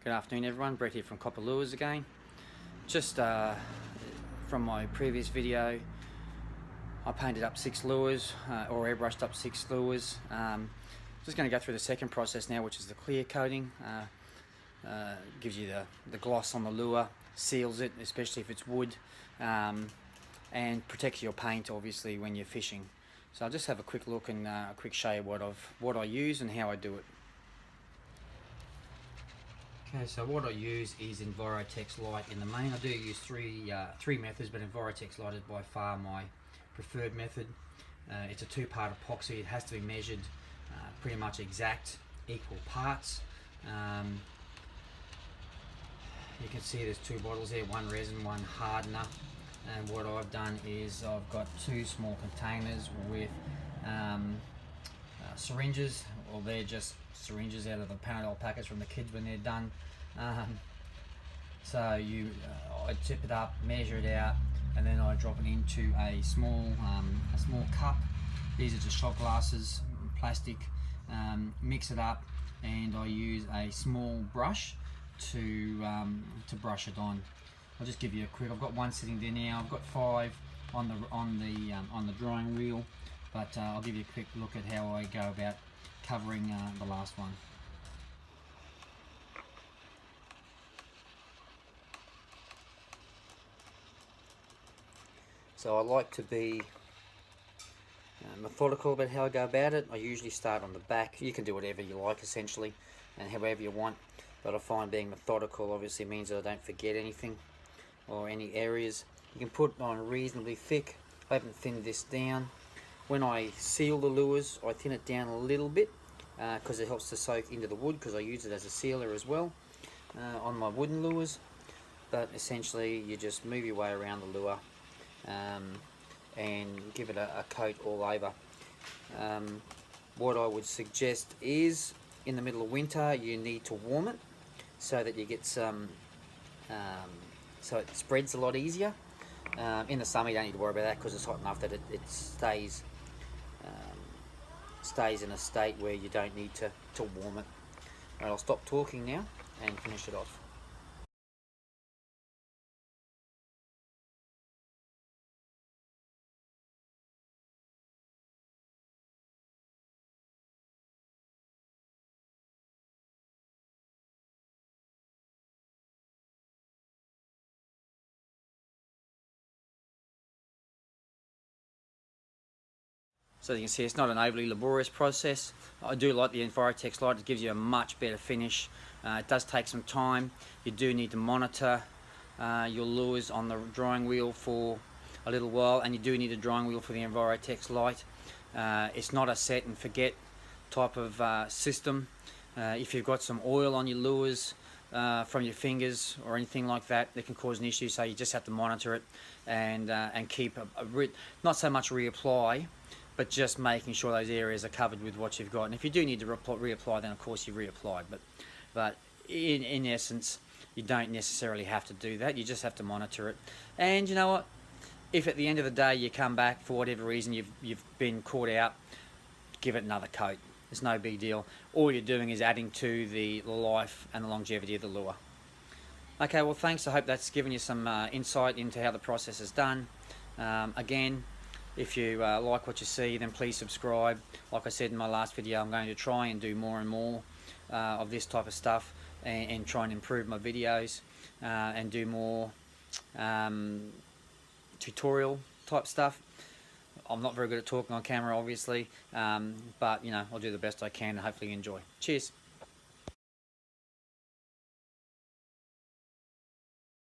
Good afternoon everyone, Brett here from Copper Lures again. Just from my previous video, I painted up 6 lures or airbrushed up 6 lures. Just going to go through the second process now, which is the clear coating. Gives you the gloss on the lure, seals it, especially if it's wood, and protects your paint obviously when you're fishing. So I'll just have a quick look and a quick show you what I use and how I do it. Okay, so what I use is Envirotex Light in the main. I do use three methods, but Envirotex Light is by far my preferred method. It's a 2-part epoxy. It has to be measured pretty much exact, equal parts. You can see there's 2 bottles there, one resin, one hardener. And what I've done is I've got 2 small containers with syringes, or they're just syringes out of the Panadol packets from the kids when they're done. So I tip it up, measure it out, and then I drop it into a small cup. These are just shot glasses, plastic. Mix it up, and I use a small brush to brush it on. I'll just give you a quick. I've got one sitting there now. I've got 5 on the drying reel, but I'll give you a quick look at how I go about covering the last one. So I like to be methodical about how I go about it. I usually start on the back. You can do whatever you like essentially, and however you want, but I find being methodical obviously means that I don't forget anything or any areas. You can put on reasonably thick. I haven't thinned this down. When I seal the lures, I thin it down a little bit because it helps to soak into the wood, because I use it as a sealer as well on my wooden lures. But essentially you just move your way around the lure and give it a coat all over. What I would suggest is, in the middle of winter you need to warm it so that you get some so it spreads a lot easier. In the summer you don't need to worry about that because it's hot enough that it stays in a state where you don't need to warm it. Right, I'll stop talking now and finish it off. So you can see it's not an overly laborious process. I do like the Envirotex Light. It gives you a much better finish. It does take some time. You do need to monitor your lures on the drying wheel for a little while, and you do need a drying wheel for the Envirotex Light. It's not a set and forget type of system. If you've got some oil on your lures from your fingers or anything like that, it can cause an issue, so you just have to monitor it and keep not so much reapply, but just making sure those areas are covered with what you've got. And if you do need to reapply, then of course you reapply. But in essence, you don't necessarily have to do that. You just have to monitor it. And you know what? If at the end of the day you come back for whatever reason, you've been caught out, give it another coat. It's no big deal. All you're doing is adding to the life and the longevity of the lure. Okay, well thanks. I hope that's given you some insight into how the process is done. Again, if you like what you see, then please subscribe. Like I said in my last video, I'm going to try and do more and more of this type of stuff, and try and improve my videos and do more tutorial type stuff. I'm not very good at talking on camera obviously, but you know, I'll do the best I can and hopefully you enjoy. Cheers.